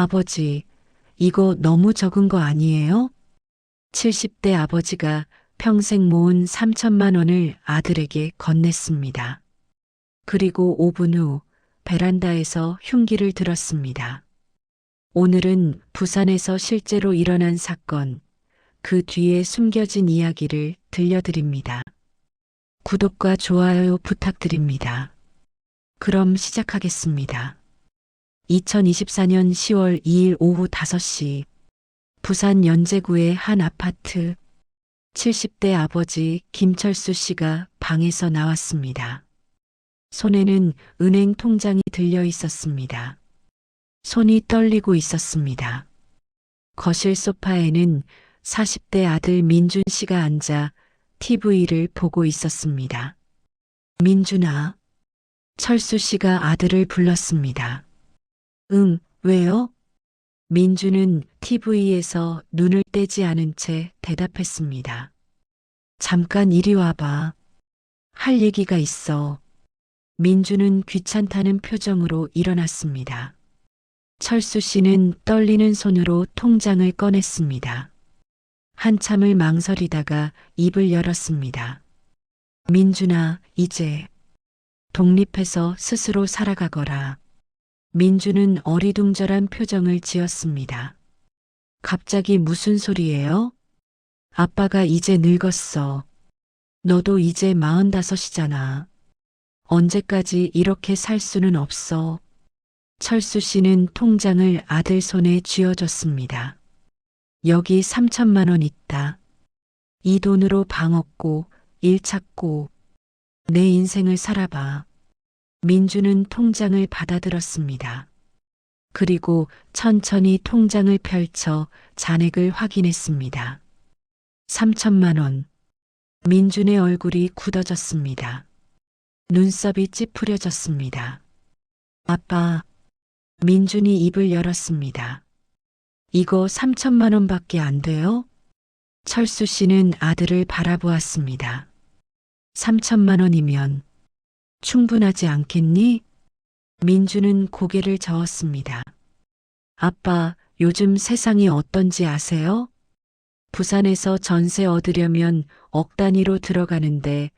아버지, 이거 너무 적은 거 아니에요? 70대 아버지가 평생 모은 3천만 원을 아들에게 건넸습니다. 그리고 5분 후 베란다에서 흉기를 들었습니다. 오늘은 부산에서 실제로 일어난 사건, 그 뒤에 숨겨진 이야기를 들려드립니다. 구독과 좋아요 부탁드립니다. 그럼 시작하겠습니다. 2024년 10월 2일 오후 5시 부산 연제구의 한 아파트 70대 아버지 김철수 씨가 방에서 나왔습니다. 손에는 은행 통장이 들려 있었습니다. 손이 떨리고 있었습니다. 거실 소파에는 40대 아들 민준 씨가 앉아 TV를 보고 있었습니다. 민준아, 철수 씨가 아들을 불렀습니다. 응, 왜요? 민준은 TV에서 눈을 떼지 않은 채 대답했습니다. 잠깐 이리 와봐. 할 얘기가 있어. 민준은 귀찮다는 표정으로 일어났습니다. 철수 씨는 떨리는 손으로 통장을 꺼냈습니다. 한참을 망설이다가 입을 열었습니다. 민준아, 이제 독립해서 스스로 살아가거라. 민준은 어리둥절한 표정을 지었습니다. 갑자기 무슨 소리예요? 아빠가 이제 늙었어. 너도 이제 45이잖아. 언제까지 이렇게 살 수는 없어. 철수 씨는 통장을 아들 손에 쥐어줬습니다. 여기 3천만 원 있다. 이 돈으로 방 얻고 일 찾고 내 인생을 살아봐. 민주는 통장을 받아들었습니다. 그리고 천천히 통장을 펼쳐 잔액을 확인했습니다. 3천만 원. 민준의 얼굴이 굳어졌습니다. 눈썹이 찌푸려졌습니다. 아빠. 민준이 입을 열었습니다. 이거 3천만 원밖에 안 돼요? 철수 씨는 아들을 바라보았습니다. 3천만 원이면 충분하지 않겠니? 민주는 고개를 저었습니다. 아빠, 요즘 세상이 어떤지 아세요? 부산에서 전세 얻으려면 억 단위로 들어가는데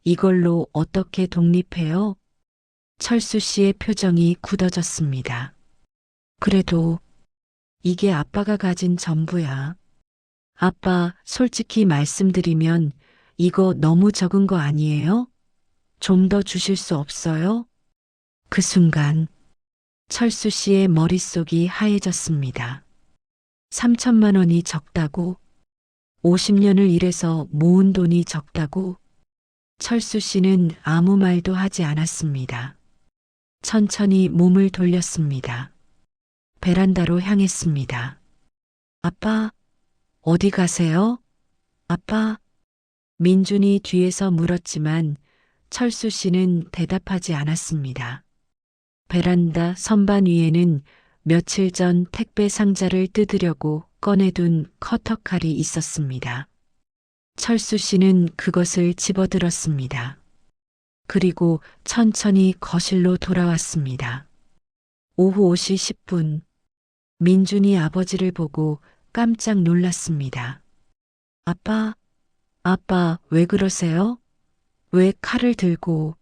이걸로 어떻게 독립해요? 철수 씨의 표정이 굳어졌습니다. 그래도 이게 아빠가 가진 전부야. 아빠, 솔직히 말씀드리면 이거 너무 적은 거 아니에요? 좀 더 주실 수 없어요? 그 순간 철수 씨의 머릿속이 하얘졌습니다. 3천만 원이 적다고? 50년을 일해서 모은 돈이 적다고? 철수 씨는 아무 말도 하지 않았습니다. 천천히 몸을 돌렸습니다. 베란다로 향했습니다. 아빠, 어디 가세요? 아빠, 민준이 뒤에서 물었지만 철수 씨는 대답하지 않았습니다. 베란다 선반 위에는 며칠 전 택배 상자를 뜯으려고 꺼내둔 커터칼이 있었습니다. 철수 씨는 그것을 집어들었습니다. 그리고 천천히 거실로 돌아왔습니다. 오후 5시 10분, 민준이 아버지를 보고 깜짝 놀랐습니다. 아빠, 아빠, 왜 그러세요? 왜 칼을 들고?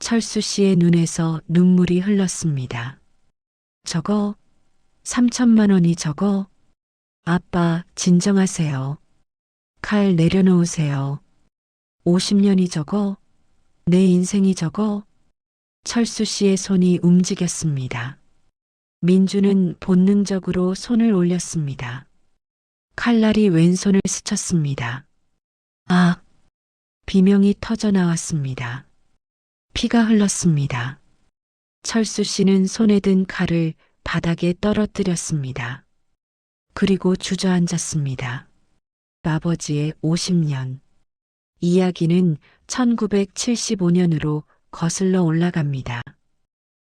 철수 씨의 눈에서 눈물이 흘렀습니다. 저거, 3천만 원이 저거? 아빠, 진정하세요. 칼 내려놓으세요. 50년이 저거? 내 인생이 저거? 철수 씨의 손이 움직였습니다. 민주는 본능적으로 손을 올렸습니다. 칼날이 왼손을 스쳤습니다. 아! 비명이 터져 나왔습니다. 피가 흘렀습니다. 철수 씨는 손에 든 칼을 바닥에 떨어뜨렸습니다. 그리고 주저앉았습니다. 아버지의 50년. 이야기는 1975년으로 거슬러 올라갑니다.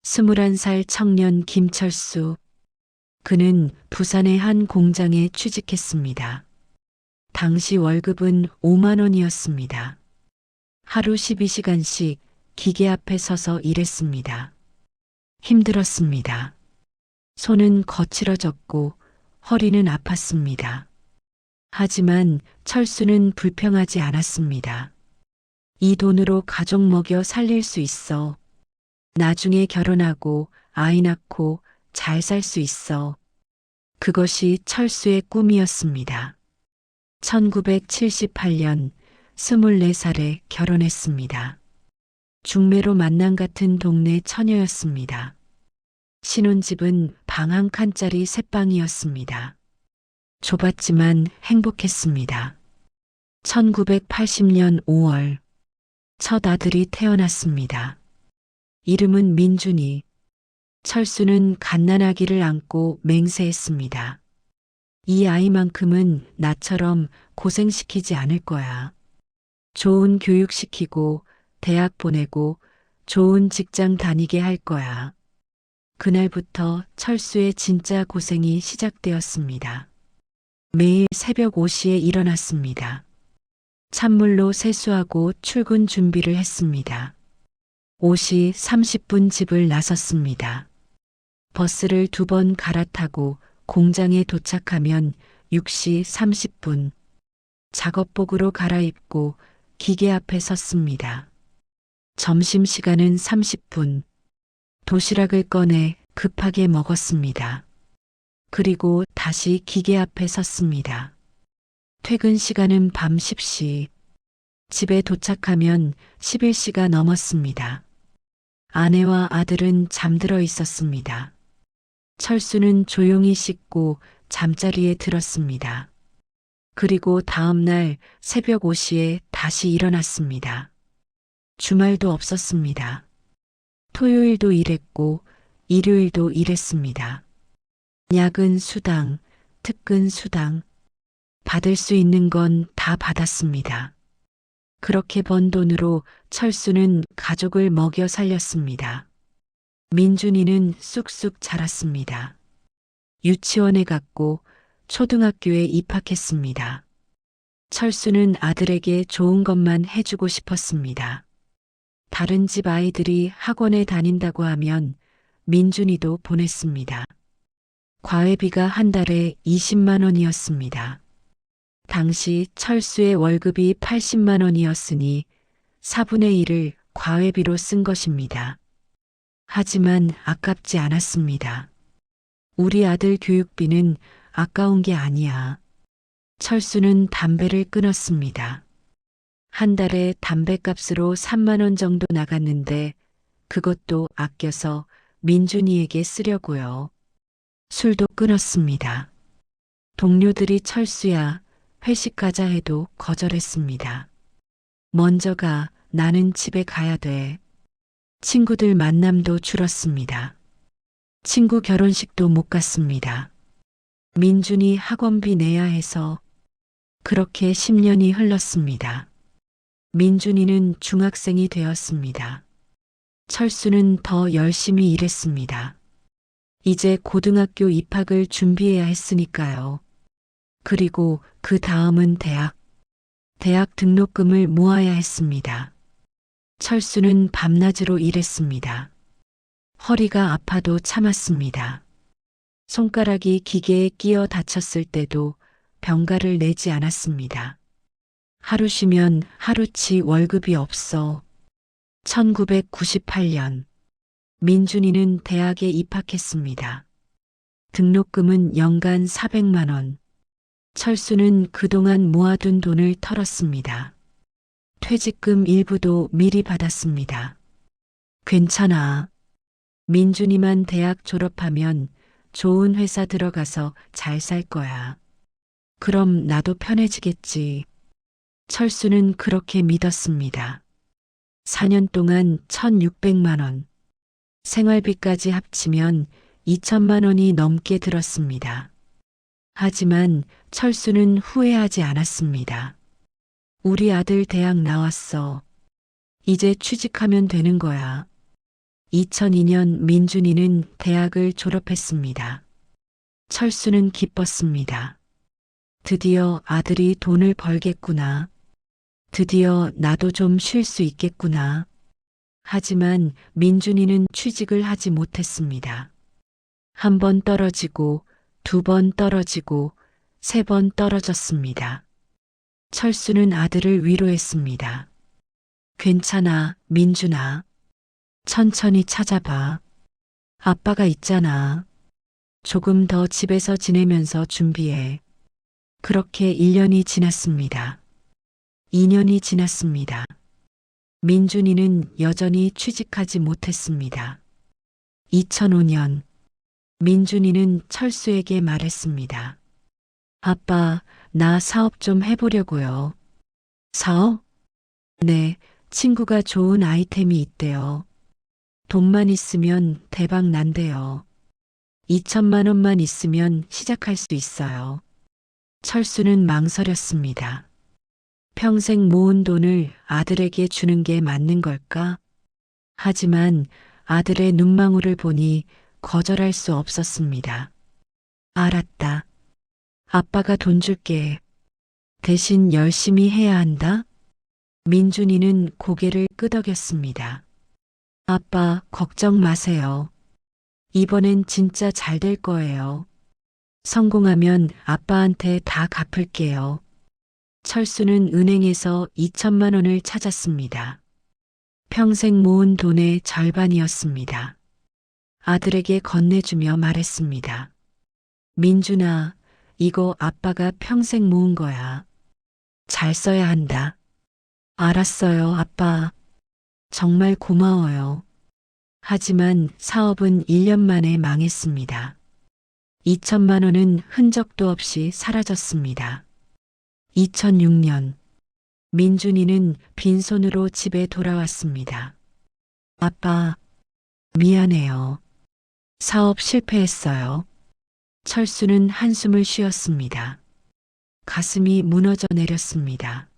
21살 청년 김철수. 그는 부산의 한 공장에 취직했습니다. 당시 월급은 5만 원이었습니다. 하루 12시간씩 기계 앞에 서서 일했습니다. 힘들었습니다. 손은 거칠어졌고 허리는 아팠습니다. 하지만 철수는 불평하지 않았습니다. 이 돈으로 가족 먹여 살릴 수 있어. 나중에 결혼하고 아이 낳고 잘 살 수 있어. 그것이 철수의 꿈이었습니다. 1978년 24살에 결혼했습니다. 중매로 만난 같은 동네 처녀였습니다. 신혼집은 방 한 칸짜리 새방이었습니다. 좁았지만 행복했습니다. 1980년 5월 첫 아들이 태어났습니다. 이름은 민준이. 철수는 갓난아기를 안고 맹세했습니다. 이 아이만큼은 나처럼 고생시키지 않을 거야. 좋은 교육 시키고 대학 보내고 좋은 직장 다니게 할 거야. 그날부터 철수의 진짜 고생이 시작되었습니다. 매일 새벽 5시에 일어났습니다. 찬물로 세수하고 출근 준비를 했습니다. 5시 30분 집을 나섰습니다. 버스를 2번 갈아타고 공장에 도착하면 6시 30분. 작업복으로 갈아입고 기계 앞에 섰습니다. 점심시간은 30분. 도시락을 꺼내 급하게 먹었습니다. 그리고 다시 기계 앞에 섰습니다. 퇴근 시간은 밤 10시. 집에 도착하면 11시가 넘었습니다. 아내와 아들은 잠들어 있었습니다. 철수는 조용히 씻고 잠자리에 들었습니다. 그리고 다음 날 새벽 5시에 다시 일어났습니다. 주말도 없었습니다. 토요일도 일했고 일요일도 일했습니다. 야근 수당, 특근 수당, 받을 수 있는 건 다 받았습니다. 그렇게 번 돈으로 철수는 가족을 먹여 살렸습니다. 민준이는 쑥쑥 자랐습니다. 유치원에 갔고 초등학교에 입학했습니다. 철수는 아들에게 좋은 것만 해주고 싶었습니다. 다른 집 아이들이 학원에 다닌다고 하면 민준이도 보냈습니다. 과외비가 한 달에 20만 원이었습니다. 당시 철수의 월급이 80만 원이었으니 4분의 1을 과외비로 쓴 것입니다. 하지만 아깝지 않았습니다. 우리 아들 교육비는 아까운 게 아니야. 철수는 담배를 끊었습니다. 한 달에 담배값으로 3만 원 정도 나갔는데 그것도 아껴서 민준이에게 쓰려고요. 술도 끊었습니다. 동료들이 철수야, 회식 가자 해도 거절했습니다. 먼저 가, 나는 집에 가야 돼. 친구들 만남도 줄었습니다. 친구 결혼식도 못 갔습니다. 민준이 학원비 내야 해서 그렇게 10년이 흘렀습니다. 민준이는 중학생이 되었습니다. 철수는 더 열심히 일했습니다. 이제 고등학교 입학을 준비해야 했으니까요. 그리고 그 다음은 대학 등록금을 모아야 했습니다. 철수는 밤낮으로 일했습니다. 허리가 아파도 참았습니다. 손가락이 기계에 끼어 다쳤을 때도 병가를 내지 않았습니다. 하루 쉬면 하루치 월급이 없어. 1998년 민준이는 대학에 입학했습니다. 등록금은 연간 400만 원. 철수는 그동안 모아둔 돈을 털었습니다. 퇴직금 일부도 미리 받았습니다. 괜찮아. 민준이만 대학 졸업하면 좋은 회사 들어가서 잘 살 거야. 그럼 나도 편해지겠지. 철수는 그렇게 믿었습니다. 4년 동안 1,600만 원. 생활비까지 합치면 2천만 원이 넘게 들었습니다. 하지만 철수는 후회하지 않았습니다. 우리 아들 대학 나왔어. 이제 취직하면 되는 거야. 2002년 민준이는 대학을 졸업했습니다. 철수는 기뻤습니다. 드디어 아들이 돈을 벌겠구나. 드디어 나도 좀 쉴 수 있겠구나. 하지만 민준이는 취직을 하지 못했습니다. 한 번 떨어지고, 두 번 떨어지고, 세 번 떨어졌습니다. 철수는 아들을 위로했습니다. 괜찮아, 민준아. 천천히 찾아봐. 아빠가 있잖아. 조금 더 집에서 지내면서 준비해. 그렇게 1년이 지났습니다. 2년이 지났습니다. 민준이는 여전히 취직하지 못했습니다. 2005년, 민준이는 철수에게 말했습니다. 아빠, 나 사업 좀 해보려고요. 사업? 네, 친구가 좋은 아이템이 있대요. 돈만 있으면 대박 난대요. 2천만 원만 있으면 시작할 수 있어요. 철수는 망설였습니다. 평생 모은 돈을 아들에게 주는 게 맞는 걸까? 하지만 아들의 눈망울을 보니 거절할 수 없었습니다. 알았다. 아빠가 돈 줄게. 대신 열심히 해야 한다? 민준이는 고개를 끄덕였습니다. 아빠, 걱정 마세요. 이번엔 진짜 잘 될 거예요. 성공하면 아빠한테 다 갚을게요. 철수는 은행에서 2천만 원을 찾았습니다. 평생 모은 돈의 절반이었습니다. 아들에게 건네주며 말했습니다. 민준아, 이거 아빠가 평생 모은 거야. 잘 써야 한다. 알았어요, 아빠. 정말 고마워요. 하지만 사업은 1년 만에 망했습니다. 2천만 원은 흔적도 없이 사라졌습니다. 2006년, 민준이는 빈손으로 집에 돌아왔습니다. 아빠, 미안해요. 사업 실패했어요. 철수는 한숨을 쉬었습니다. 가슴이 무너져 내렸습니다.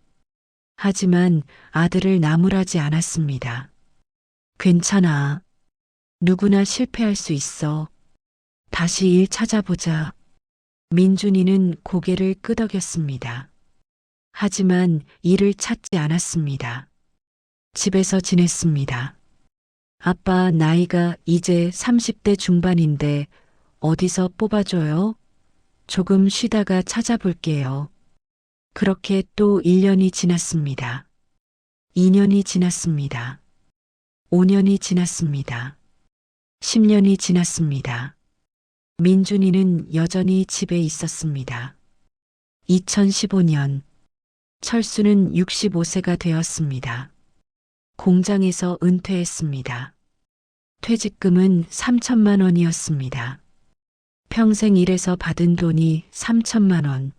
하지만 아들을 나무라지 않았습니다. 괜찮아. 누구나 실패할 수 있어. 다시 일 찾아보자. 민준이는 고개를 끄덕였습니다. 하지만 일을 찾지 않았습니다. 집에서 지냈습니다. 아빠 나이가 이제 30대 중반인데 어디서 뽑아줘요? 조금 쉬다가 찾아볼게요. 그렇게 또 1년이 지났습니다. 2년이 지났습니다. 5년이 지났습니다. 10년이 지났습니다. 민준이는 여전히 집에 있었습니다. 2015년, 철수는 65세가 되었습니다. 공장에서 은퇴했습니다. 퇴직금은 3천만 원이었습니다. 평생 일해서 받은 돈이 3천만 원.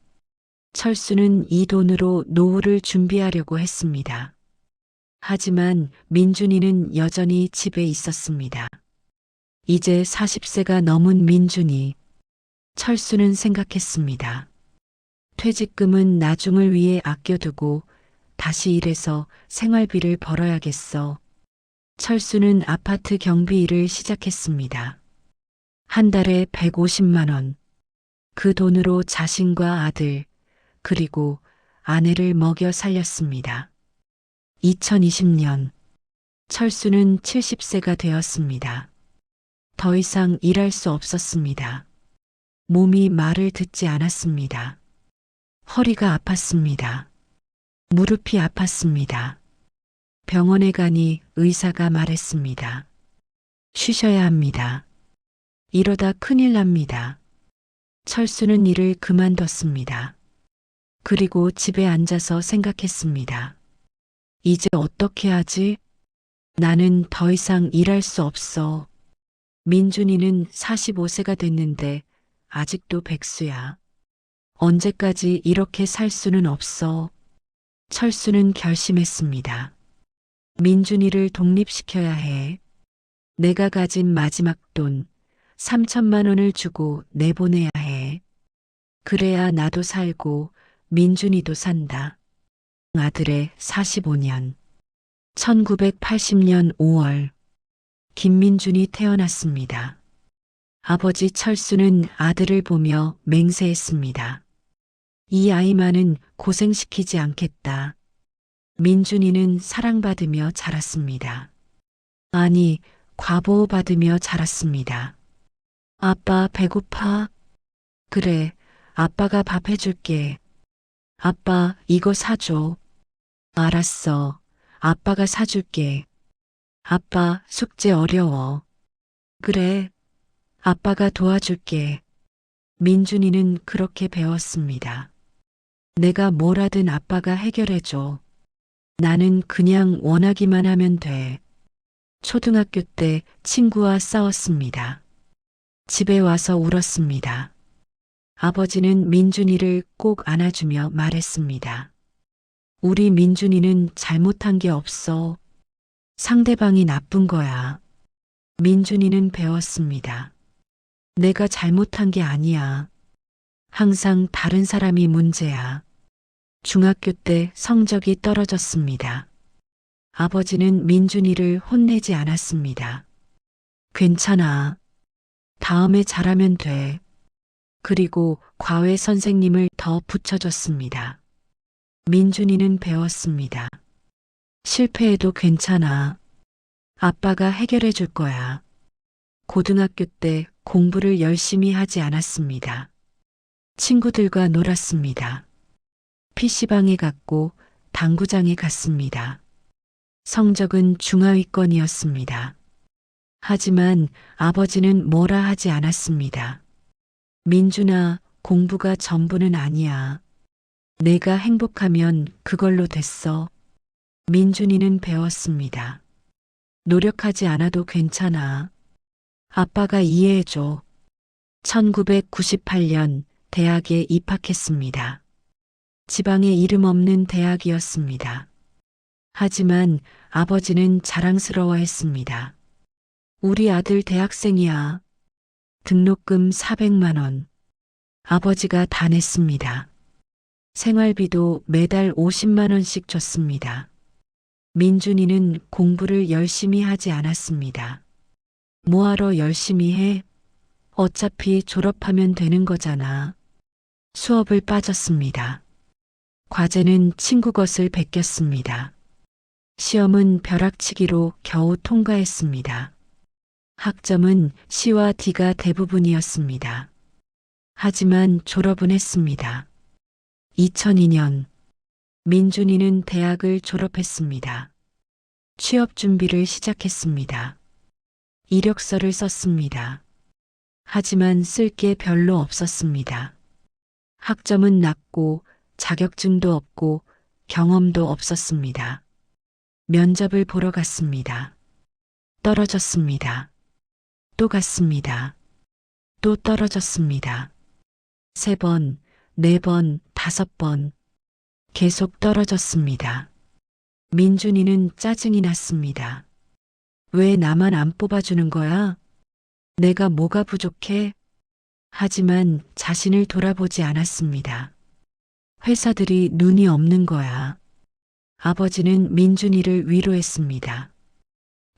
철수는 이 돈으로 노후를 준비하려고 했습니다. 하지만 민준이는 여전히 집에 있었습니다. 이제 40세가 넘은 민준이. 철수는 생각했습니다. 퇴직금은 나중을 위해 아껴두고 다시 일해서 생활비를 벌어야겠어. 철수는 아파트 경비 일을 시작했습니다. 한 달에 150만 원. 그 돈으로 자신과 아들, 그리고 아내를 먹여 살렸습니다. 2020년, 철수는 70세가 되었습니다. 더 이상 일할 수 없었습니다. 몸이 말을 듣지 않았습니다. 허리가 아팠습니다. 무릎이 아팠습니다. 병원에 가니 의사가 말했습니다. 쉬셔야 합니다. 이러다 큰일 납니다. 철수는 일을 그만뒀습니다. 그리고 집에 앉아서 생각했습니다. 이제 어떻게 하지? 나는 더 이상 일할 수 없어. 민준이는 45세가 됐는데 아직도 백수야. 언제까지 이렇게 살 수는 없어. 철수는 결심했습니다. 민준이를 독립시켜야 해. 내가 가진 마지막 돈 3천만 원을 주고 내보내야 해. 그래야 나도 살고 민준이도 산다. 아들의 45년 1980년 5월 김민준이 태어났습니다. 아버지 철수는 아들을 보며 맹세했습니다. 이 아이만은 고생시키지 않겠다. 민준이는 사랑받으며 자랐습니다. 아니, 과보호받으며 자랐습니다. 아빠 배고파? 그래, 아빠가 밥 해줄게. 아빠, 이거 사줘. 알았어. 아빠가 사줄게. 아빠, 숙제 어려워. 그래, 아빠가 도와줄게. 민준이는 그렇게 배웠습니다. 내가 뭘 하든 아빠가 해결해줘. 나는 그냥 원하기만 하면 돼. 초등학교 때 친구와 싸웠습니다. 집에 와서 울었습니다. 아버지는 민준이를 꼭 안아주며 말했습니다. 우리 민준이는 잘못한 게 없어. 상대방이 나쁜 거야. 민준이는 배웠습니다. 내가 잘못한 게 아니야. 항상 다른 사람이 문제야. 중학교 때 성적이 떨어졌습니다. 아버지는 민준이를 혼내지 않았습니다. 괜찮아. 다음에 잘하면 돼. 그리고 과외 선생님을 더 붙여줬습니다. 민준이는 배웠습니다. 실패해도 괜찮아. 아빠가 해결해 줄 거야. 고등학교 때 공부를 열심히 하지 않았습니다. 친구들과 놀았습니다. PC방에 갔고 당구장에 갔습니다. 성적은 중하위권이었습니다. 하지만 아버지는 뭐라 하지 않았습니다. 민준아, 공부가 전부는 아니야. 내가 행복하면 그걸로 됐어. 민준이는 배웠습니다. 노력하지 않아도 괜찮아. 아빠가 이해해줘. 1998년 대학에 입학했습니다. 지방에 이름 없는 대학이었습니다. 하지만 아버지는 자랑스러워했습니다. 우리 아들 대학생이야. 등록금 400만 원. 아버지가 다 냈습니다. 생활비도 매달 50만 원씩 줬습니다. 민준이는 공부를 열심히 하지 않았습니다. 뭐하러 열심히 해? 어차피 졸업하면 되는 거잖아. 수업을 빠졌습니다. 과제는 친구 것을 베꼈습니다. 시험은 벼락치기로 겨우 통과했습니다. 학점은 C와 D가 대부분이었습니다. 하지만 졸업은 했습니다. 2002년 민준이는 대학을 졸업했습니다. 취업 준비를 시작했습니다. 이력서를 썼습니다. 하지만 쓸 게 별로 없었습니다. 학점은 낮고 자격증도 없고 경험도 없었습니다. 면접을 보러 갔습니다. 떨어졌습니다. 또 갔습니다. 또 떨어졌습니다. 3번, 4번, 5번. 계속 떨어졌습니다. 민준이는 짜증이 났습니다. 왜 나만 안 뽑아주는 거야? 내가 뭐가 부족해? 하지만 자신을 돌아보지 않았습니다. 회사들이 눈이 없는 거야. 아버지는 민준이를 위로했습니다.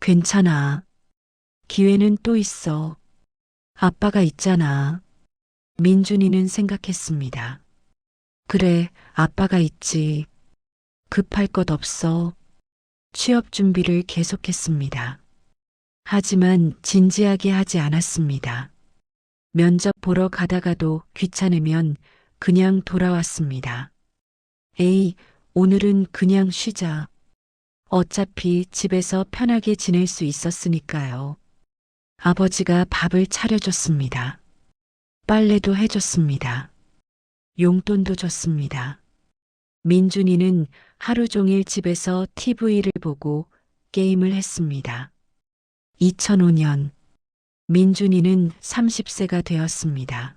괜찮아. 기회는 또 있어. 아빠가 있잖아. 민준이는 생각했습니다. 그래, 아빠가 있지. 급할 것 없어. 취업 준비를 계속했습니다. 하지만 진지하게 하지 않았습니다. 면접 보러 가다가도 귀찮으면 그냥 돌아왔습니다. 에이, 오늘은 그냥 쉬자. 어차피 집에서 편하게 지낼 수 있었으니까요. 아버지가 밥을 차려줬습니다. 빨래도 해줬습니다. 용돈도 줬습니다. 민준이는 하루 종일 집에서 TV를 보고 게임을 했습니다. 2005년 민준이는 30세가 되었습니다.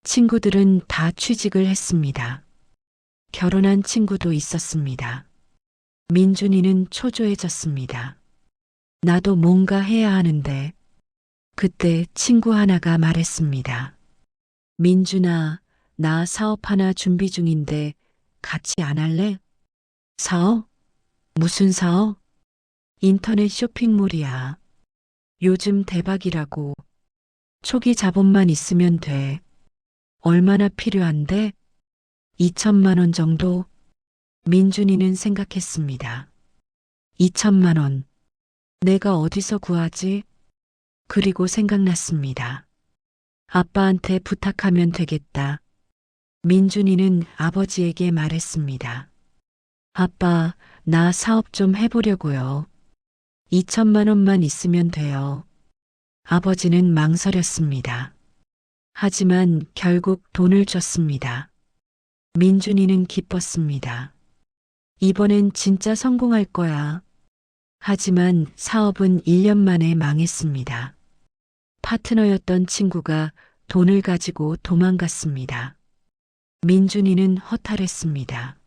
친구들은 다 취직을 했습니다. 결혼한 친구도 있었습니다. 민준이는 초조해졌습니다. 나도 뭔가 해야 하는데. 그때 친구 하나가 말했습니다. 민준아, 나 사업 하나 준비 중인데 같이 안 할래? 사업? 무슨 사업? 인터넷 쇼핑몰이야. 요즘 대박이라고. 초기 자본만 있으면 돼. 얼마나 필요한데? 2천만 원 정도? 민준이는 생각했습니다. 2천만 원. 내가 어디서 구하지? 그리고 생각났습니다. 아빠한테 부탁하면 되겠다. 민준이는 아버지에게 말했습니다. 아빠, 나 사업 좀 해보려고요. 2천만 원만 있으면 돼요. 아버지는 망설였습니다. 하지만 결국 돈을 줬습니다. 민준이는 기뻤습니다. 이번엔 진짜 성공할 거야. 하지만 사업은 1년 만에 망했습니다. 파트너였던 친구가 돈을 가지고 도망갔습니다. 민준이는 허탈했습니다.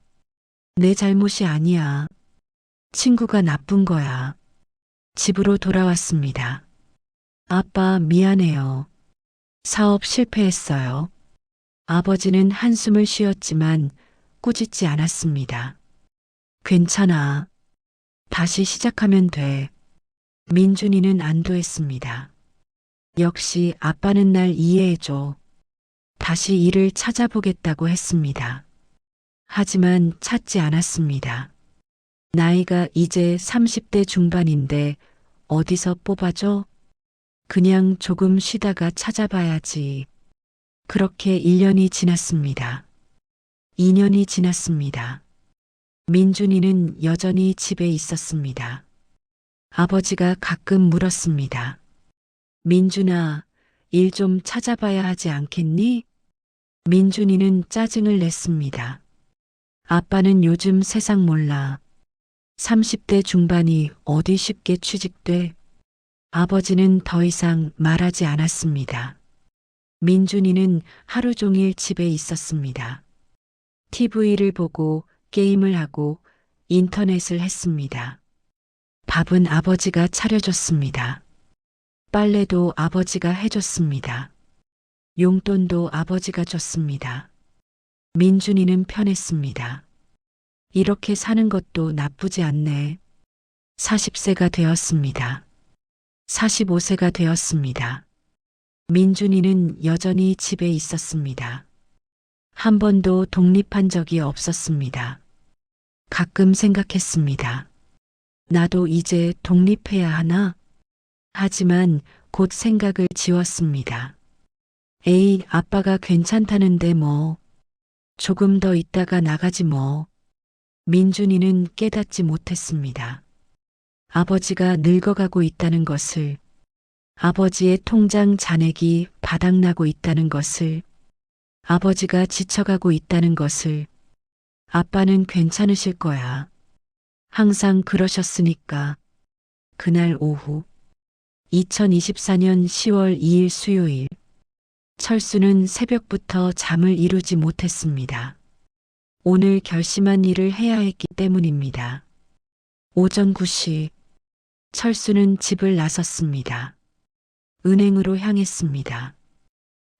내 잘못이 아니야. 친구가 나쁜 거야. 집으로 돌아왔습니다. 아빠, 미안해요. 사업 실패했어요. 아버지는 한숨을 쉬었지만 꾸짖지 않았습니다. 괜찮아. 다시 시작하면 돼. 민준이는 안도했습니다. 역시 아빠는 날 이해해줘. 다시 일을 찾아보겠다고 했습니다. 하지만 찾지 않았습니다. 나이가 이제 30대 중반인데 어디서 뽑아줘? 그냥 조금 쉬다가 찾아봐야지. 그렇게 1년이 지났습니다. 2년이 지났습니다. 민준이는 여전히 집에 있었습니다. 아버지가 가끔 물었습니다. 민준아, 일 좀 찾아봐야 하지 않겠니? 민준이는 짜증을 냈습니다. 아빠는 요즘 세상 몰라. 30대 중반이 어디 쉽게 취직돼? 아버지는 더 이상 말하지 않았습니다. 민준이는 하루 종일 집에 있었습니다. TV를 보고 게임을 하고 인터넷을 했습니다. 밥은 아버지가 차려줬습니다. 빨래도 아버지가 해줬습니다. 용돈도 아버지가 줬습니다. 민준이는 편했습니다. 이렇게 사는 것도 나쁘지 않네. 40세가 되었습니다. 45세가 되었습니다. 민준이는 여전히 집에 있었습니다. 한 번도 독립한 적이 없었습니다. 가끔 생각했습니다. 나도 이제 독립해야 하나? 하지만 곧 생각을 지웠습니다. 에이, 아빠가 괜찮다는데 뭐. 조금 더 있다가 나가지 뭐. 민준이는 깨닫지 못했습니다. 아버지가 늙어가고 있다는 것을, 아버지의 통장 잔액이 바닥나고 있다는 것을, 아버지가 지쳐가고 있다는 것을. 아빠는 괜찮으실 거야. 항상 그러셨으니까. 그날 오후 2024년 10월 2일 수요일 철수는 새벽부터 잠을 이루지 못했습니다. 오늘 결심한 일을 해야 했기 때문입니다. 오전 9시 철수는 집을 나섰습니다. 은행으로 향했습니다.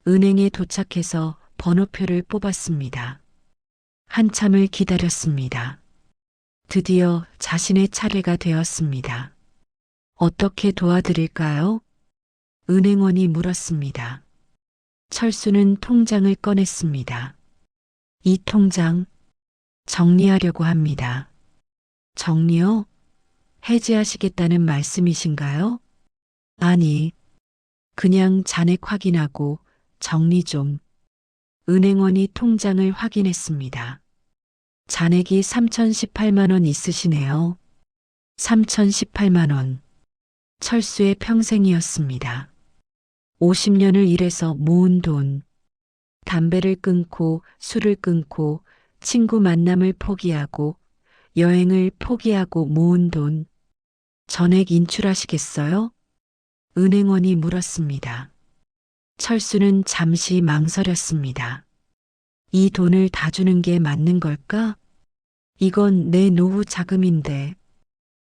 은행에 도착해서 번호표를 뽑았습니다. 한참을 기다렸습니다. 드디어 자신의 차례가 되었습니다. 어떻게 도와드릴까요? 은행원이 물었습니다. 철수는 통장을 꺼냈습니다. 이 통장 정리하려고 합니다. 정리요? 해지하시겠다는 말씀이신가요? 아니, 그냥 잔액 확인하고 정리 좀. 은행원이 통장을 확인했습니다. 잔액이 3,018만 원 있으시네요. 3,018만 원. 철수의 평생이었습니다. 50년을 일해서 모은 돈. 담배를 끊고 술을 끊고 친구 만남을 포기하고 여행을 포기하고 모은 돈. 전액 인출하시겠어요? 은행원이 물었습니다. 철수는 잠시 망설였습니다. 이 돈을 다 주는 게 맞는 걸까? 이건 내 노후 자금인데.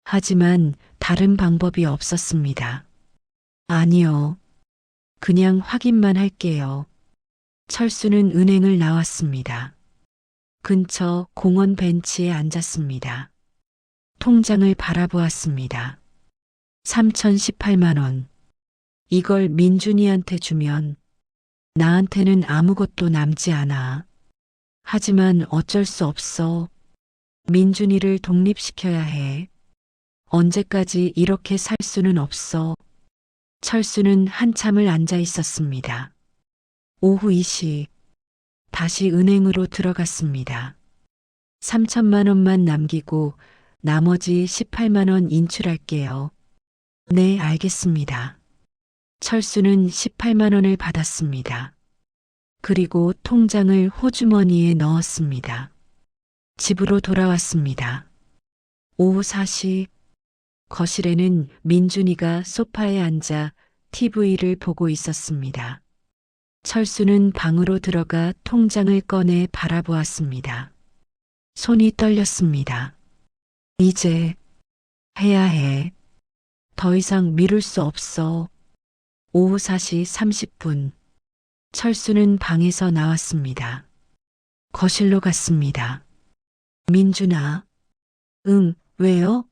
하지만 다른 방법이 없었습니다. 아니요. 그냥 확인만 할게요. 철수는 은행을 나왔습니다. 근처 공원 벤치에 앉았습니다. 통장을 바라보았습니다. 3,018만 원. 이걸 민준이한테 주면 나한테는 아무것도 남지 않아. 하지만 어쩔 수 없어. 민준이를 독립시켜야 해. 언제까지 이렇게 살 수는 없어. 철수는 한참을 앉아 있었습니다. 오후 2시 다시 은행으로 들어갔습니다. 3천만 원만 남기고 나머지 18만 원 인출할게요. 네, 알겠습니다. 철수는 18만 원을 받았습니다. 그리고 통장을 호주머니에 넣었습니다. 집으로 돌아왔습니다. 오후 4시 거실에는 민준이가 소파에 앉아 TV를 보고 있었습니다. 철수는 방으로 들어가 통장을 꺼내 바라보았습니다. 손이 떨렸습니다. 이제 해야 해. 더 이상 미룰 수 없어. 오후 4시 30분 철수는 방에서 나왔습니다. 거실로 갔습니다. 민준아. 응, 왜요?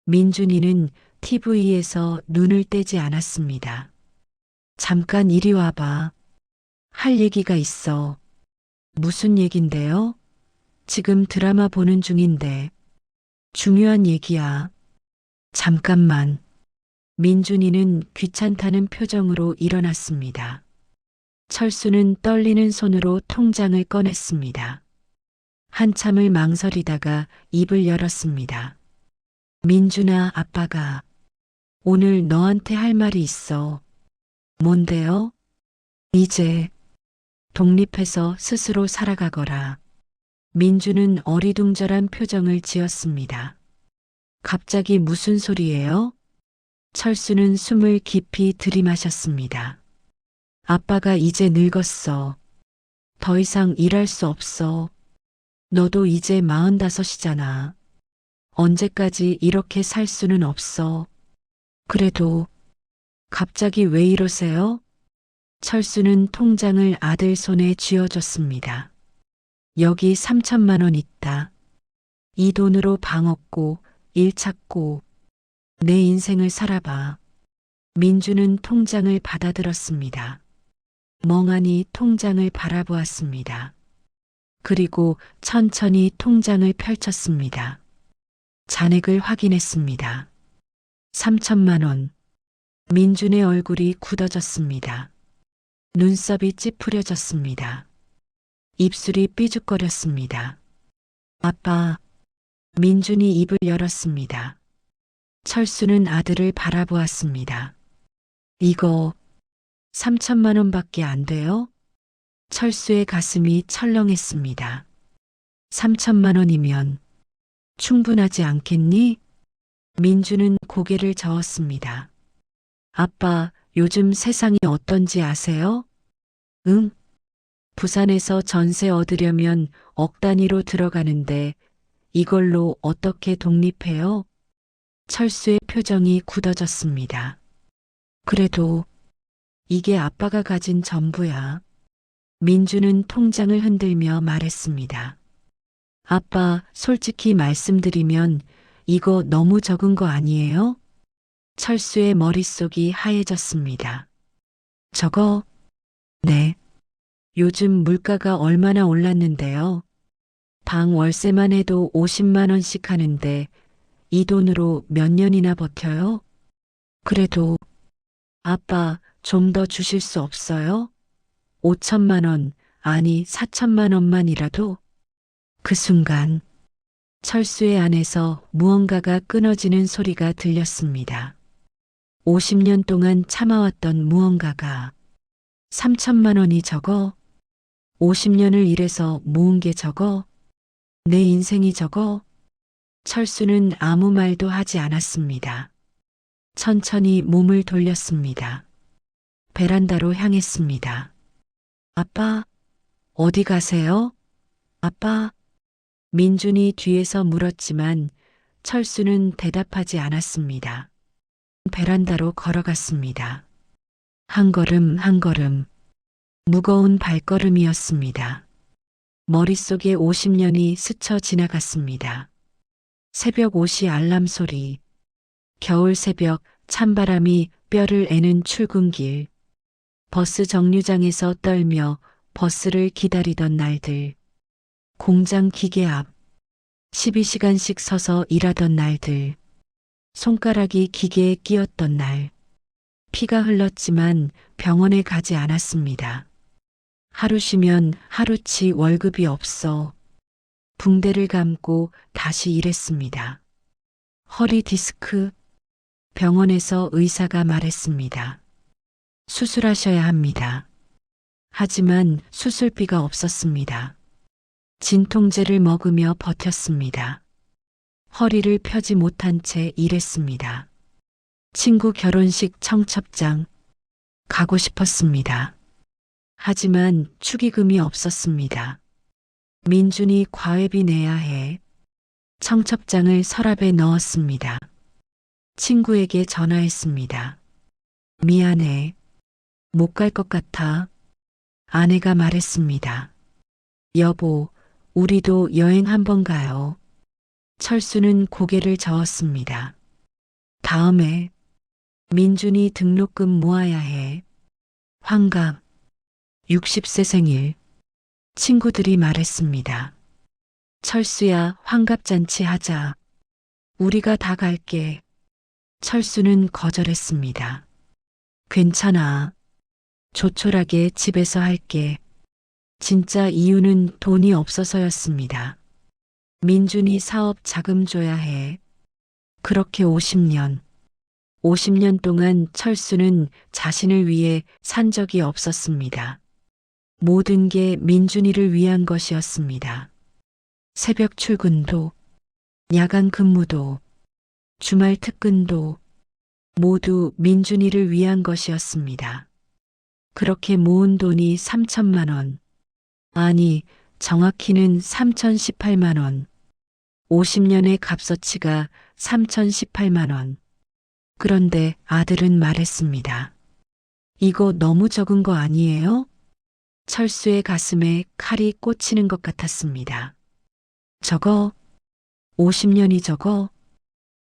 민준이는 TV에서 눈을 떼지 않았습니다. 잠깐 이리 와봐. 할 얘기가 있어. 무슨 얘긴데요? 지금 드라마 보는 중인데. 중요한 얘기야. 잠깐만. 민준이는 귀찮다는 표정으로 일어났습니다. 철수는 떨리는 손으로 통장을 꺼냈습니다. 한참을 망설이다가 입을 열었습니다. 민준아, 아빠가 오늘 너한테 할 말이 있어. 뭔데요? 이제 독립해서 스스로 살아가거라. 민주는 어리둥절한 표정을 지었습니다. 갑자기 무슨 소리예요? 철수는 숨을 깊이 들이마셨습니다. 아빠가 이제 늙었어. 더 이상 일할 수 없어. 너도 이제 45이잖아. 언제까지 이렇게 살 수는 없어. 그래도 갑자기 왜 이러세요? 철수는 통장을 아들 손에 쥐어줬습니다. 여기 3천만 원 있다. 이 돈으로 방 얻고 일 찾고 내 인생을 살아봐. 민주는 통장을 받아들었습니다. 멍하니 통장을 바라보았습니다. 그리고 천천히 통장을 펼쳤습니다. 잔액을 확인했습니다. 3천만 원. 민준의 얼굴이 굳어졌습니다. 눈썹이 찌푸려졌습니다. 입술이 삐죽거렸습니다. 아빠. 민준이 입을 열었습니다. 철수는 아들을 바라보았습니다. 이거 3천만 원밖에 안 돼요? 철수의 가슴이 철렁했습니다. 3천만 원이면 충분하지 않겠니? 민주는 고개를 저었습니다. 아빠, 요즘 세상이 어떤지 아세요? 응? 부산에서 전세 얻으려면 억 단위로 들어가는데 이걸로 어떻게 독립해요? 철수의 표정이 굳어졌습니다. 그래도 이게 아빠가 가진 전부야. 민주는 통장을 흔들며 말했습니다. 아빠, 솔직히 말씀드리면 이거 너무 적은 거 아니에요? 철수의 머릿속이 하얘졌습니다. 저거? 네. 요즘 물가가 얼마나 올랐는데요. 방 월세만 해도 50만 원씩 하는데 이 돈으로 몇 년이나 버텨요? 그래도 아빠 좀 더 주실 수 없어요? 5천만 원, 아니 4천만 원만이라도? 그 순간 철수의 안에서 무언가가 끊어지는 소리가 들렸습니다. 50년 동안 참아왔던 무언가가 3천만 원이 적어? 50년을 일해서 모은 게 적어? 내 인생이 적어? 철수는 아무 말도 하지 않았습니다. 천천히 몸을 돌렸습니다. 베란다로 향했습니다. 아빠, 어디 가세요? 아빠. 민준이 뒤에서 물었지만 철수는 대답하지 않았습니다. 베란다로 걸어갔습니다. 한 걸음 한 걸음 무거운 발걸음이었습니다. 머릿속에 50년이 스쳐 지나갔습니다. 새벽 5시 알람 소리, 겨울 새벽 찬바람이 뼈를 애는 출근길, 버스 정류장에서 떨며 버스를 기다리던 날들, 공장 기계 앞 12시간씩 서서 일하던 날들, 손가락이 기계에 끼었던 날, 피가 흘렀지만 병원에 가지 않았습니다. 하루 쉬면 하루치 월급이 없어. 붕대를 감고 다시 일했습니다. 허리 디스크. 병원에서 의사가 말했습니다. 수술하셔야 합니다. 하지만 수술비가 없었습니다. 진통제를 먹으며 버텼습니다. 허리를 펴지 못한 채 일했습니다. 친구 결혼식 청첩장 가고 싶었습니다. 하지만 축의금이 없었습니다. 민준이 과외비 내야 해. 청첩장을 서랍에 넣었습니다. 친구에게 전화했습니다. 미안해. 못 갈 것 같아. 아내가 말했습니다. 여보, 우리도 여행 한번 가요. 철수는 고개를 저었습니다. 다음에 민준이 등록금 모아야 해. 환갑 60세 생일. 친구들이 말했습니다. 철수야, 환갑잔치 하자. 우리가 다 갈게. 철수는 거절했습니다. 괜찮아. 조촐하게 집에서 할게. 진짜 이유는 돈이 없어서였습니다. 민준이 사업 자금 줘야 해. 그렇게 50년 동안 철수는 자신을 위해 산 적이 없었습니다. 모든 게 민준이를 위한 것이었습니다. 새벽 출근도, 야간 근무도, 주말 특근도 모두 민준이를 위한 것이었습니다. 그렇게 모은 돈이 3천만 원. 아니, 정확히는 3,018만 원. 50년의 값어치가 3,018만 원. 그런데 아들은 말했습니다. 이거 너무 적은 거 아니에요? 철수의 가슴에 칼이 꽂히는 것 같았습니다. 저거, 50년이 저거,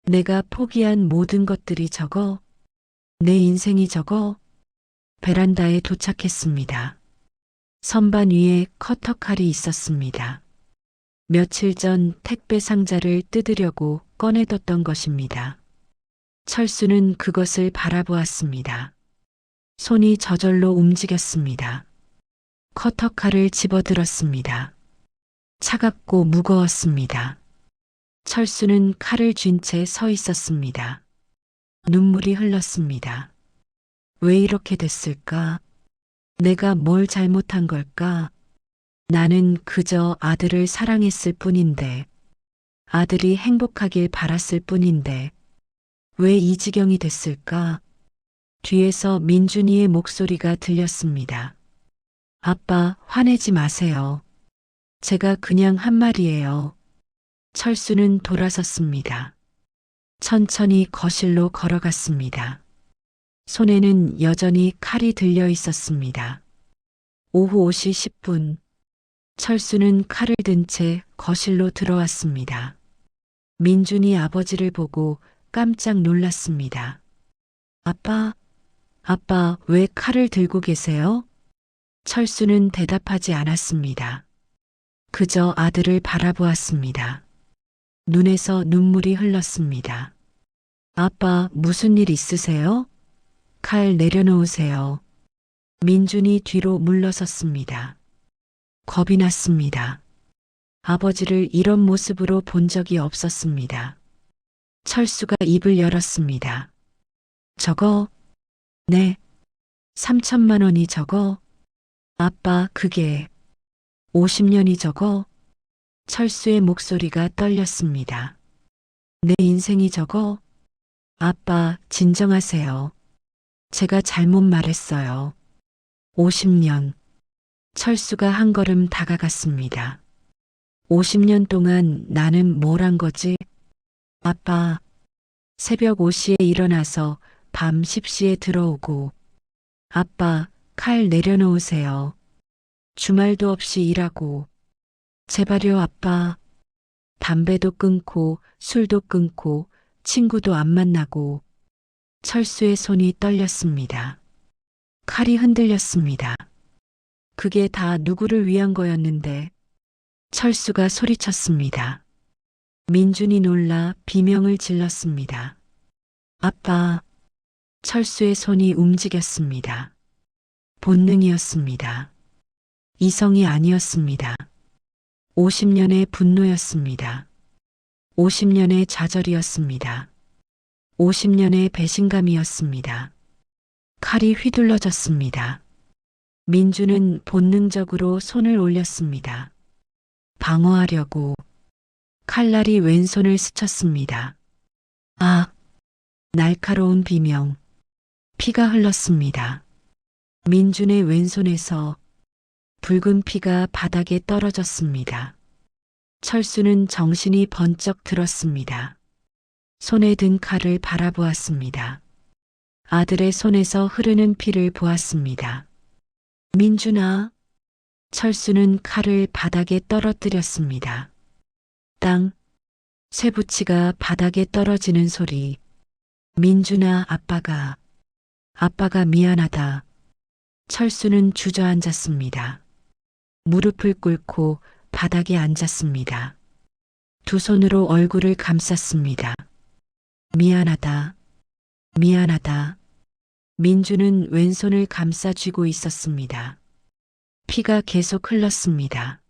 내가 포기한 모든 것들이 저거, 내 인생이 저거. 베란다에 도착했습니다. 선반 위에 커터칼이 있었습니다. 며칠 전 택배 상자를 뜯으려고 꺼내뒀던 것입니다. 철수는 그것을 바라보았습니다. 손이 저절로 움직였습니다. 커터칼을 집어들었습니다. 차갑고 무거웠습니다. 철수는 칼을 쥔 채 서 있었습니다. 눈물이 흘렀습니다. 왜 이렇게 됐을까? 내가 뭘 잘못한 걸까? 나는 그저 아들을 사랑했을 뿐인데, 아들이 행복하길 바랐을 뿐인데, 왜 이 지경이 됐을까? 뒤에서 민준이의 목소리가 들렸습니다. 아빠, 화내지 마세요. 제가 그냥 한 말이에요. 철수는 돌아섰습니다. 천천히 거실로 걸어갔습니다. 손에는 여전히 칼이 들려 있었습니다. 오후 5시 10분, 철수는 칼을 든 채 거실로 들어왔습니다. 민준이 아버지를 보고 깜짝 놀랐습니다. 아빠, 아빠, 왜 칼을 들고 계세요? 철수는 대답하지 않았습니다. 그저 아들을 바라보았습니다. 눈에서 눈물이 흘렀습니다. 아빠, 무슨 일 있으세요? 칼 내려놓으세요. 민준이 뒤로 물러섰습니다. 겁이 났습니다. 아버지를 이런 모습으로 본 적이 없었습니다. 철수가 입을 열었습니다. 저거? 네. 3천만 원이 저거? 아빠, 그게 50년이 저거? 철수의 목소리가 떨렸습니다. 내 인생이 저거? 아빠, 진정하세요. 제가 잘못 말했어요. 50년. 철수가 한 걸음 다가갔습니다. 50년 동안 나는 뭘 한 거지? 아빠, 새벽 5시에 일어나서 밤 10시에 들어오고. 아빠, 칼 내려놓으세요. 주말도 없이 일하고. 제발요, 아빠. 담배도 끊고 술도 끊고 친구도 안 만나고. 철수의 손이 떨렸습니다. 칼이 흔들렸습니다. 그게 다 누구를 위한 거였는데. 철수가 소리쳤습니다. 민준이 놀라 비명을 질렀습니다. 아빠. 철수의 손이 움직였습니다. 본능이었습니다. 이성이 아니었습니다. 50년의 분노였습니다. 50년의 좌절이었습니다. 50년의 배신감이었습니다. 칼이 휘둘러졌습니다. 민주는 본능적으로 손을 올렸습니다. 방어하려고 칼날이 왼손을 스쳤습니다. 아! 날카로운 비명. 피가 흘렀습니다. 민준의 왼손에서 붉은 피가 바닥에 떨어졌습니다. 철수는 정신이 번쩍 들었습니다. 손에 든 칼을 바라보았습니다. 아들의 손에서 흐르는 피를 보았습니다. 민준아. 철수는 칼을 바닥에 떨어뜨렸습니다. 땅. 쇠붙이가 바닥에 떨어지는 소리. 민준아, 아빠가 미안하다. 철수는 주저앉았습니다. 무릎을 꿇고 바닥에 앉았습니다. 두 손으로 얼굴을 감쌌습니다. 미안하다. 미안하다. 민주는 왼손을 감싸 쥐고 있었습니다. 피가 계속 흘렀습니다.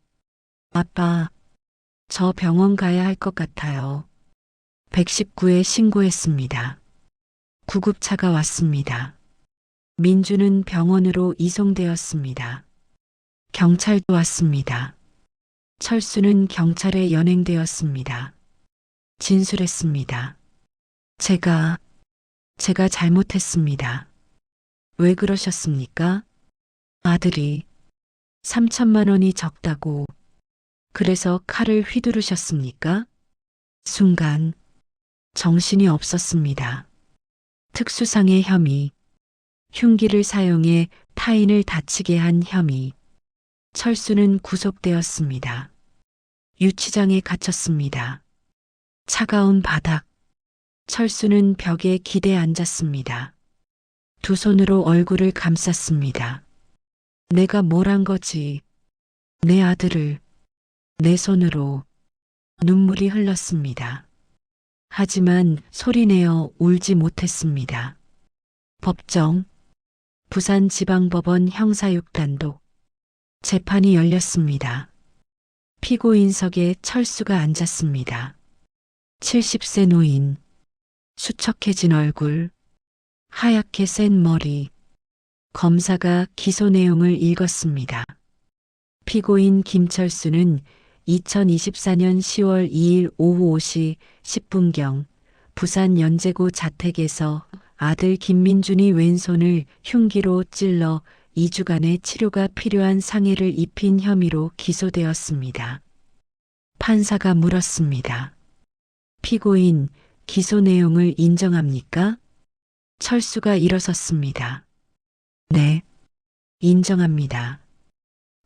아빠, 저 병원 가야 할 것 같아요. 119에 신고했습니다. 구급차가 왔습니다. 민주는 병원으로 이송되었습니다. 경찰도 왔습니다. 철수는 경찰에 연행되었습니다. 진술했습니다. 제가 잘못했습니다. 왜 그러셨습니까? 아들이 3천만 원이 적다고 그래서 칼을 휘두르셨습니까? 순간 정신이 없었습니다. 특수상의 혐의, 흉기를 사용해 타인을 다치게 한 혐의. 철수는 구속되었습니다. 유치장에 갇혔습니다. 차가운 바닥. 철수는 벽에 기대 앉았습니다. 두 손으로 얼굴을 감쌌습니다. 내가 뭘 한 거지? 내 아들을 내 손으로. 눈물이 흘렀습니다. 하지만 소리내어 울지 못했습니다. 법정. 부산지방법원 형사 6단독. 재판이 열렸습니다. 피고인석에 철수가 앉았습니다. 70세 노인. 수척해진 얼굴. 하얗게 센 머리. 검사가 기소 내용을 읽었습니다. 피고인 김철수는 2024년 10월 2일 오후 5시 10분경 부산 연제구 자택에서 아들 김민준이 왼손을 흉기로 찔러 2주간의 치료가 필요한 상해를 입힌 혐의로 기소되었습니다. 판사가 물었습니다. 피고인, 기소 내용을 인정합니까? 철수가 일어섰습니다. 네, 인정합니다.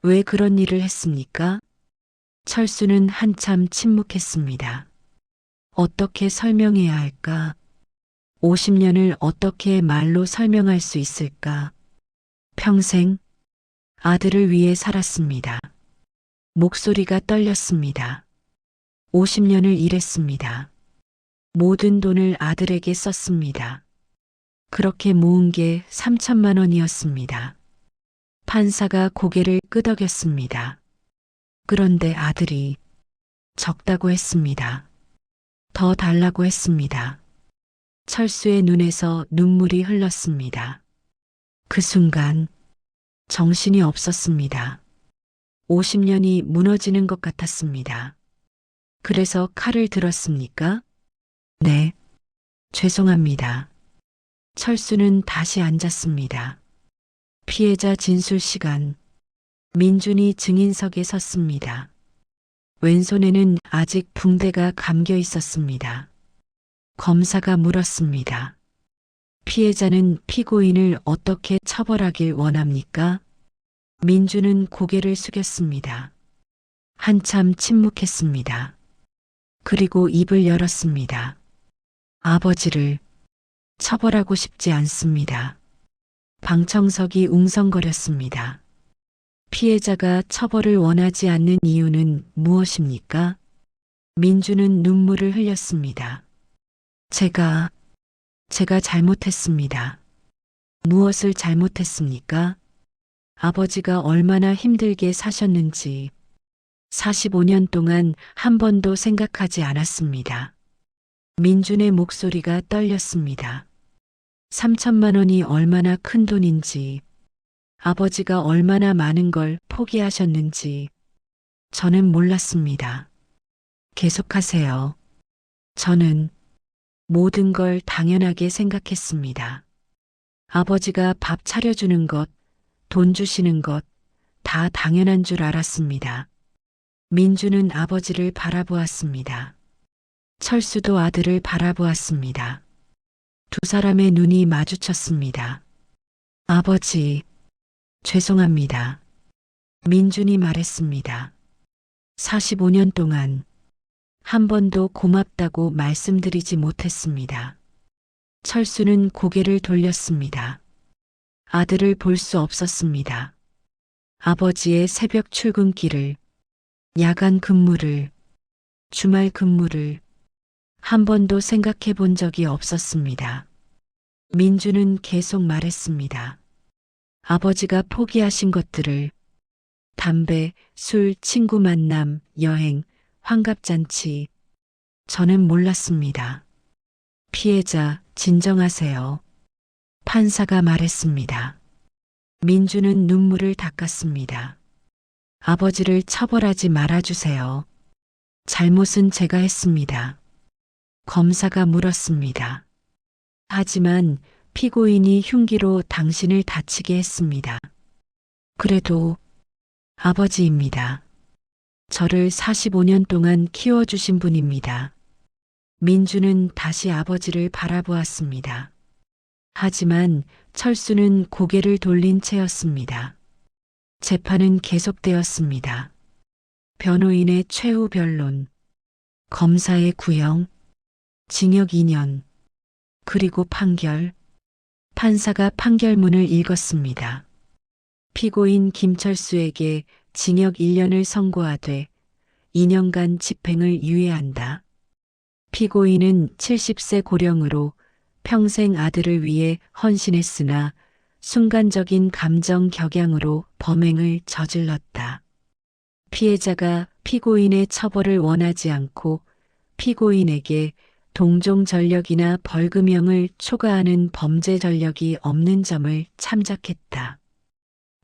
왜 그런 일을 했습니까? 철수는 한참 침묵했습니다. 어떻게 설명해야 할까? 50년을 어떻게 말로 설명할 수 있을까? 평생 아들을 위해 살았습니다. 목소리가 떨렸습니다. 50년을 일했습니다. 모든 돈을 아들에게 썼습니다. 그렇게 모은 게 3천만 원이었습니다. 판사가 고개를 끄덕였습니다. 그런데 아들이 적다고 했습니다. 더 달라고 했습니다. 철수의 눈에서 눈물이 흘렀습니다. 그 순간 정신이 없었습니다. 50년이 무너지는 것 같았습니다. 그래서 칼을 들었습니까? 네, 죄송합니다. 철수는 다시 앉았습니다. 피해자 진술 시간. 민준이 증인석에 섰습니다. 왼손에는 아직 붕대가 감겨 있었습니다. 검사가 물었습니다. 피해자는 피고인을 어떻게 처벌하길 원합니까? 민준은 고개를 숙였습니다. 한참 침묵했습니다. 그리고 입을 열었습니다. 아버지를 처벌하고 싶지 않습니다. 방청석이 웅성거렸습니다. 피해자가 처벌을 원하지 않는 이유는 무엇입니까? 민주는 눈물을 흘렸습니다. 제가 잘못했습니다. 무엇을 잘못했습니까? 아버지가 얼마나 힘들게 사셨는지 45년 동안 한 번도 생각하지 않았습니다. 민준의 목소리가 떨렸습니다. 3천만 원이 얼마나 큰 돈인지, 아버지가 얼마나 많은 걸 포기하셨는지 저는 몰랐습니다. 계속하세요. 저는 모든 걸 당연하게 생각했습니다. 아버지가 밥 차려주는 것, 돈 주시는 것, 다 당연한 줄 알았습니다. 민주는 아버지를 바라보았습니다. 철수도 아들을 바라보았습니다. 두 사람의 눈이 마주쳤습니다. 아버지, 죄송합니다. 민준이 말했습니다. 45년 동안 한 번도 고맙다고 말씀드리지 못했습니다. 철수는 고개를 돌렸습니다. 아들을 볼 수 없었습니다. 아버지의 새벽 출근길을, 야간 근무를, 주말 근무를 한 번도 생각해 본 적이 없었습니다. 민주는 계속 말했습니다. 아버지가 포기하신 것들을 담배, 술, 친구 만남, 여행, 환갑잔치 저는 몰랐습니다. 피해자, 진정하세요. 판사가 말했습니다. 민주는 눈물을 닦았습니다. 아버지를 처벌하지 말아주세요. 잘못은 제가 했습니다. 검사가 물었습니다. 하지만 피고인이 흉기로 당신을 다치게 했습니다. 그래도 아버지입니다. 저를 45년 동안 키워주신 분입니다. 민주는 다시 아버지를 바라보았습니다. 하지만 철수는 고개를 돌린 채였습니다. 재판은 계속되었습니다. 변호인의 최후 변론, 검사의 구형, 징역 2년, 그리고 판결. 판사가 판결문을 읽었습니다. 피고인 김철수에게 징역 1년을 선고하되 2년간 집행을 유예한다. 피고인은 70세 고령으로 평생 아들을 위해 헌신했으나 순간적인 감정 격양으로 범행을 저질렀다. 피해자가 피고인의 처벌을 원하지 않고 피고인에게 동종 전력이나 벌금형을 초과하는 범죄 전력이 없는 점을 참작했다.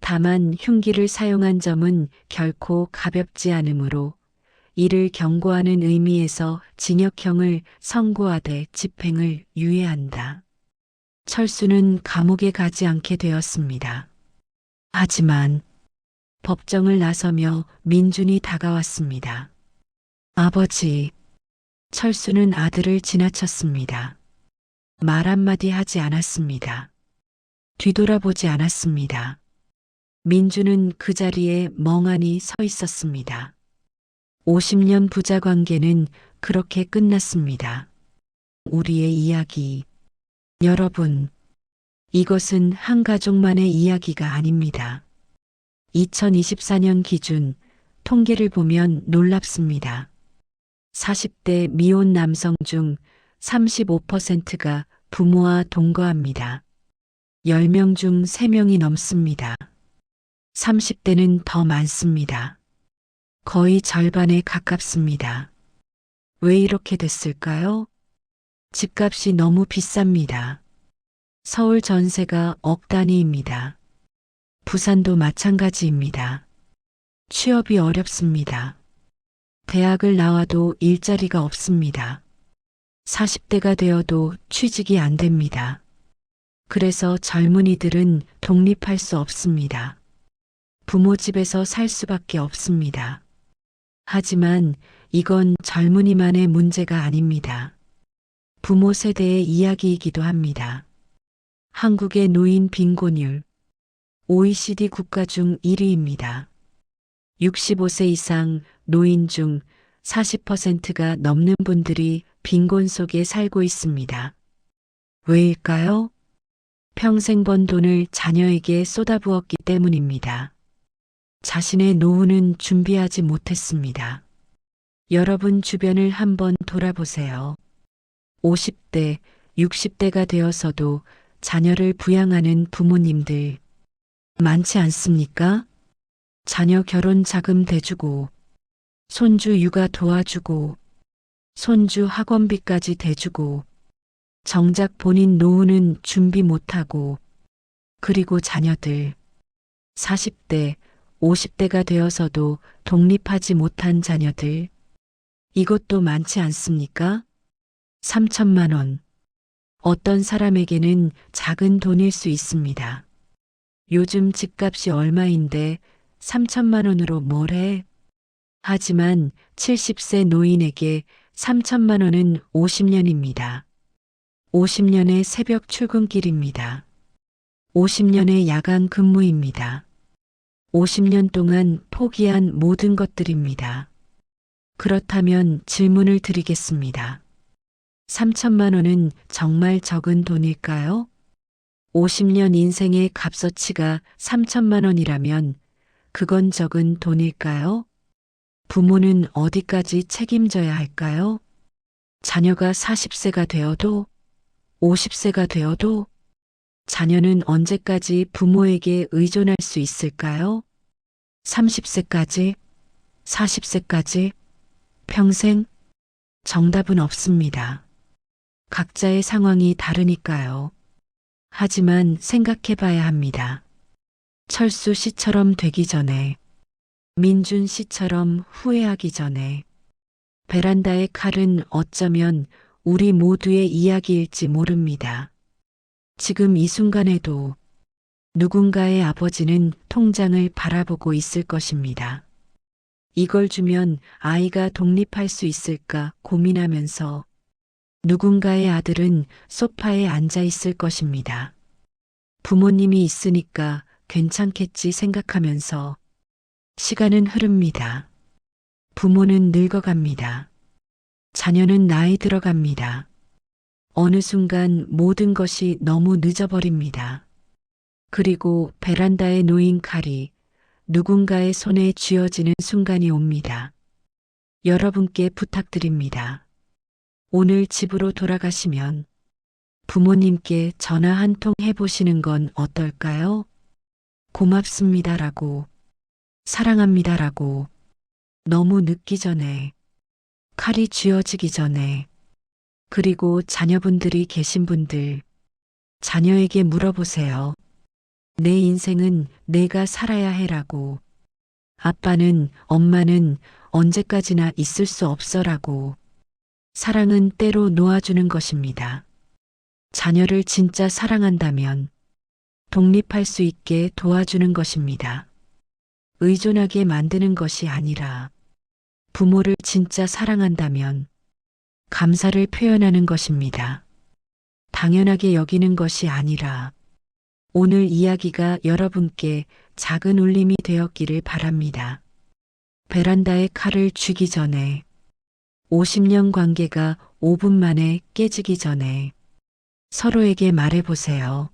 다만 흉기를 사용한 점은 결코 가볍지 않으므로 이를 경고하는 의미에서 징역형을 선고하되 집행을 유예한다. 철수는 감옥에 가지 않게 되었습니다. 하지만 법정을 나서며 민준이 다가왔습니다. 아버지, 철수는 아들을 지나쳤습니다. 말 한마디 하지 않았습니다. 뒤돌아보지 않았습니다. 민주는 그 자리에 멍하니 서 있었습니다. 50년 부자 관계는 그렇게 끝났습니다. 우리의 이야기. 여러분, 이것은 한 가족만의 이야기가 아닙니다. 2024년 기준 통계를 보면 놀랍습니다. 40대 미혼 남성 중 35%가 부모와 동거합니다. 10명 중 3명이 넘습니다. 30대는 더 많습니다. 거의 절반에 가깝습니다. 왜 이렇게 됐을까요? 집값이 너무 비쌉니다. 서울 전세가 억 단위입니다. 부산도 마찬가지입니다. 취업이 어렵습니다. 대학을 나와도 일자리가 없습니다. 40대가 되어도 취직이 안 됩니다. 그래서 젊은이들은 독립할 수 없습니다. 부모 집에서 살 수밖에 없습니다. 하지만 이건 젊은이만의 문제가 아닙니다. 부모 세대의 이야기이기도 합니다. 한국의 노인 빈곤율 OECD 국가 중 1위입니다. 65세 이상 노인 중 40%가 넘는 분들이 빈곤 속에 살고 있습니다. 왜일까요? 평생 번 돈을 자녀에게 쏟아부었기 때문입니다. 자신의 노후는 준비하지 못했습니다. 여러분 주변을 한번 돌아보세요. 50대, 60대가 되어서도 자녀를 부양하는 부모님들, 많지 않습니까? 자녀 결혼 자금 대주고, 손주 육아 도와주고, 손주 학원비까지 대주고, 정작 본인 노후는 준비 못하고, 그리고 자녀들, 40대, 50대가 되어서도 독립하지 못한 자녀들, 이것도 많지 않습니까? 3천만 원. 어떤 사람에게는 작은 돈일 수 있습니다. 요즘 집값이 얼마인데 3천만 원으로 뭘 해? 하지만 70세 노인에게 3천만 원은 50년입니다. 50년의 새벽 출근길입니다. 50년의 야간 근무입니다. 50년 동안 포기한 모든 것들입니다. 그렇다면 질문을 드리겠습니다. 3천만 원은 정말 적은 돈일까요? 50년 인생의 값어치가 3천만 원이라면 그건 적은 돈일까요? 부모는 어디까지 책임져야 할까요? 자녀가 40세가 되어도 50세가 되어도 자녀는 언제까지 부모에게 의존할 수 있을까요? 30세까지? 40세까지? 평생? 정답은 없습니다. 각자의 상황이 다르니까요. 하지만 생각해 봐야 합니다. 철수 씨처럼 되기 전에, 민준 씨처럼 후회하기 전에, 베란다의 칼은 어쩌면 우리 모두의 이야기일지 모릅니다. 지금 이 순간에도 누군가의 아버지는 통장을 바라보고 있을 것입니다. 이걸 주면 아이가 독립할 수 있을까 고민하면서 누군가의 아들은 소파에 앉아 있을 것입니다. 부모님이 있으니까 괜찮겠지 생각하면서 시간은 흐릅니다. 부모는 늙어갑니다. 자녀는 나이 들어갑니다. 어느 순간 모든 것이 너무 늦어버립니다. 그리고 베란다에 놓인 칼이 누군가의 손에 쥐어지는 순간이 옵니다. 여러분께 부탁드립니다. 오늘 집으로 돌아가시면 부모님께 전화 한 통 해보시는 건 어떨까요? 고맙습니다라고, 사랑합니다라고, 너무 늦기 전에, 칼이 쥐어지기 전에, 그리고 자녀분들이 계신 분들, 자녀에게 물어보세요. 내 인생은 내가 살아야 해라고. 아빠는, 엄마는 언제까지나 있을 수 없어라고. 사랑은 때로 놓아주는 것입니다. 자녀를 진짜 사랑한다면 독립할 수 있게 도와주는 것입니다. 의존하게 만드는 것이 아니라 부모를 진짜 사랑한다면 감사를 표현하는 것입니다. 당연하게 여기는 것이 아니라 오늘 이야기가 여러분께 작은 울림이 되었기를 바랍니다. 베란다에 칼을 쥐기 전에 50년 관계가 5분 만에 깨지기 전에 서로에게 말해보세요.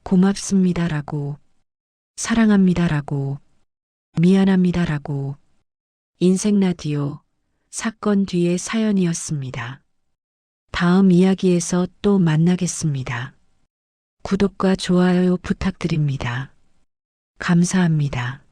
고맙습니다라고, 사랑합니다라고, 미안합니다라고. 인생 라디오 사건 뒤의 사연이었습니다. 다음 이야기에서 또 만나겠습니다. 구독과 좋아요 부탁드립니다. 감사합니다.